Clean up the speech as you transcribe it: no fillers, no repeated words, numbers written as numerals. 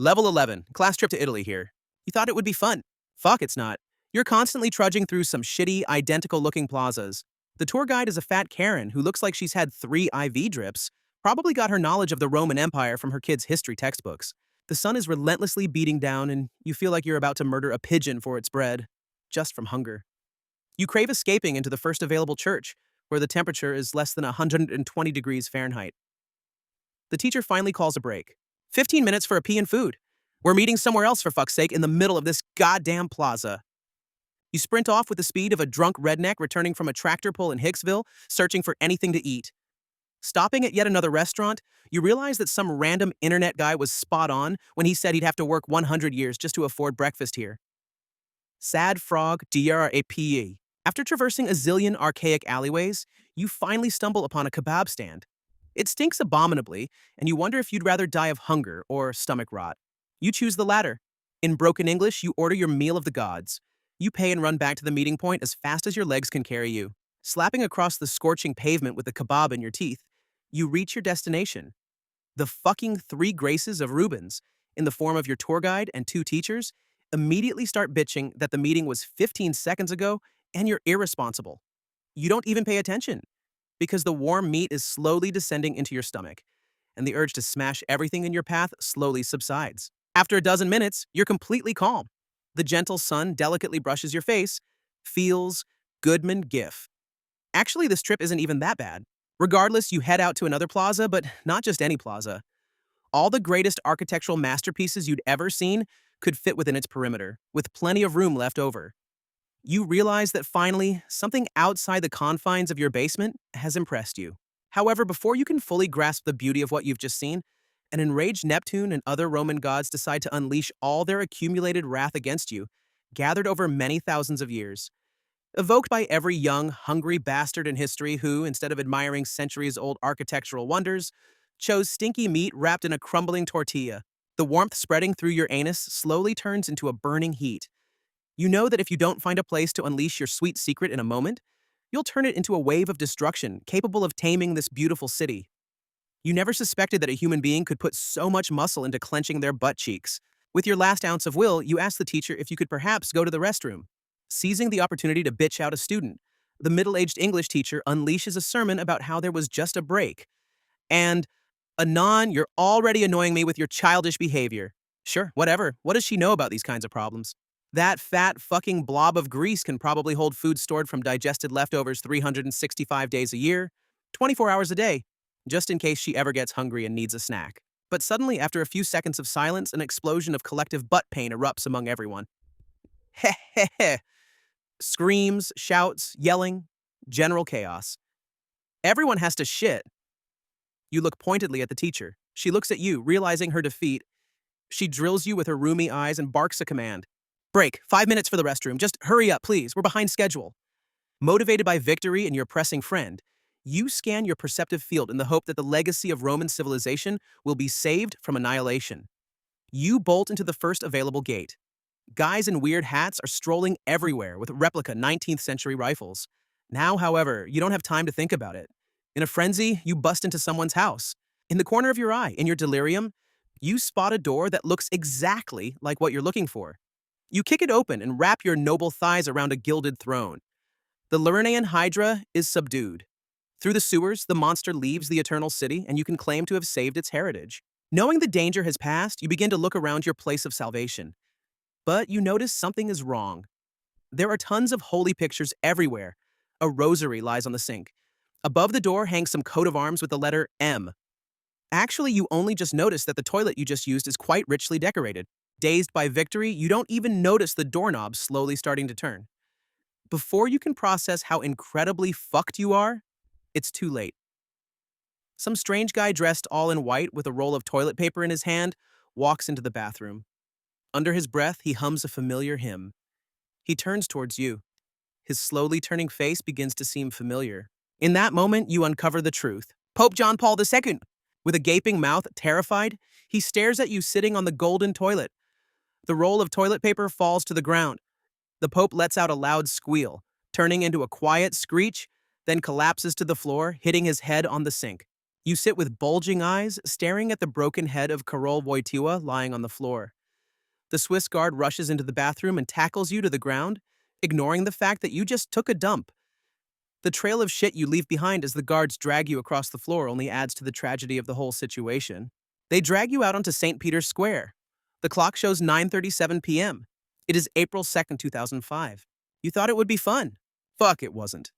Level 11, class trip to Italy here. You thought it would be fun. Fuck, it's not. You're constantly trudging through some shitty, identical-looking plazas. The tour guide is a fat Karen who looks like she's had 3 IV drips, probably got her knowledge of the Roman Empire from her kids' history textbooks. The sun is relentlessly beating down, and you feel like you're about to murder a pigeon for its bread, just from hunger. You crave escaping into the first available church, where the temperature is less than 120 degrees Fahrenheit. The teacher finally calls a break. 15 minutes for a pee and food. We're meeting somewhere else, for fuck's sake, in the middle of this goddamn plaza. You sprint off with the speed of a drunk redneck returning from a tractor pull in Hicksville, searching for anything to eat. Stopping at yet another restaurant, you realize that some random internet guy was spot on when he said he'd have to work 100 years just to afford breakfast here. Sad Frog DRAPE. After traversing a zillion archaic alleyways, you finally stumble upon a kebab stand. It stinks abominably, and you wonder if you'd rather die of hunger or stomach rot. You choose the latter. In broken English, you order your meal of the gods. You pay and run back to the meeting point as fast as your legs can carry you. Slapping across the scorching pavement with the kebab in your teeth, you reach your destination. The fucking 3 Graces of Rubens, in the form of your tour guide and 2 teachers, immediately start bitching that the meeting was 15 seconds ago and you're irresponsible. You don't even pay attention, because the warm meat is slowly descending into your stomach, and the urge to smash everything in your path slowly subsides. After a dozen minutes, you're completely calm. The gentle sun delicately brushes your face. Feels Goodman GIF. Actually, this trip isn't even that bad. Regardless, you head out to another plaza, but not just any plaza. All the greatest architectural masterpieces you'd ever seen could fit within its perimeter, with plenty of room left over. You realize that finally, something outside the confines of your basement has impressed you. However, before you can fully grasp the beauty of what you've just seen, an enraged Neptune and other Roman gods decide to unleash all their accumulated wrath against you, gathered over many thousands of years. Evoked by every young, hungry bastard in history who, instead of admiring centuries-old architectural wonders, chose stinky meat wrapped in a crumbling tortilla. The warmth spreading through your anus slowly turns into a burning heat. You know that if you don't find a place to unleash your sweet secret in a moment, you'll turn it into a wave of destruction capable of taming this beautiful city. You never suspected that a human being could put so much muscle into clenching their butt cheeks. With your last ounce of will, you ask the teacher if you could perhaps go to the restroom. Seizing the opportunity to bitch out a student, the middle-aged English teacher unleashes a sermon about how there was just a break. And, "Anon, you're already annoying me with your childish behavior." Sure, whatever. What does she know about these kinds of problems? That fat fucking blob of grease can probably hold food stored from digested leftovers 365 days a year, 24 hours a day, just in case she ever gets hungry and needs a snack. But suddenly, after a few seconds of silence, an explosion of collective butt pain erupts among everyone. Heh heh heh. Screams, shouts, yelling, general chaos. Everyone has to shit. You look pointedly at the teacher. She looks at you, realizing her defeat. She drills you with her rheumy eyes and barks a command. "Break. 5 minutes for the restroom. Just hurry up, please. We're behind schedule." Motivated by victory and your pressing friend, you scan your perceptive field in the hope that the legacy of Roman civilization will be saved from annihilation. You bolt into the first available gate. Guys in weird hats are strolling everywhere with replica 19th century rifles. Now, however, you don't have time to think about it. In a frenzy, you bust into someone's house. In the corner of your eye, in your delirium, you spot a door that looks exactly like what you're looking for. You kick it open and wrap your noble thighs around a gilded throne. The Lernaean Hydra is subdued. Through the sewers, the monster leaves the Eternal City, and you can claim to have saved its heritage. Knowing the danger has passed, you begin to look around your place of salvation. But you notice something is wrong. There are tons of holy pictures everywhere. A rosary lies on the sink. Above the door hangs some coat of arms with the letter M. Actually, you only just notice that the toilet you just used is quite richly decorated. Dazed by victory, you don't even notice the doorknob slowly starting to turn. Before you can process how incredibly fucked you are, it's too late. Some strange guy dressed all in white with a roll of toilet paper in his hand walks into the bathroom. Under his breath, he hums a familiar hymn. He turns towards you. His slowly turning face begins to seem familiar. In that moment, you uncover the truth. Pope John Paul II. With a gaping mouth, terrified, he stares at you sitting on the golden toilet. The roll of toilet paper falls to the ground. The Pope lets out a loud squeal, turning into a quiet screech, then collapses to the floor, hitting his head on the sink. You sit with bulging eyes, staring at the broken head of Karol Wojtyła lying on the floor. The Swiss guard rushes into the bathroom and tackles you to the ground, ignoring the fact that you just took a dump. The trail of shit you leave behind as the guards drag you across the floor only adds to the tragedy of the whole situation. They drag you out onto St. Peter's Square. The clock shows 9:37 p.m. It is April 2nd, 2005. You thought it would be fun. Fuck, it wasn't.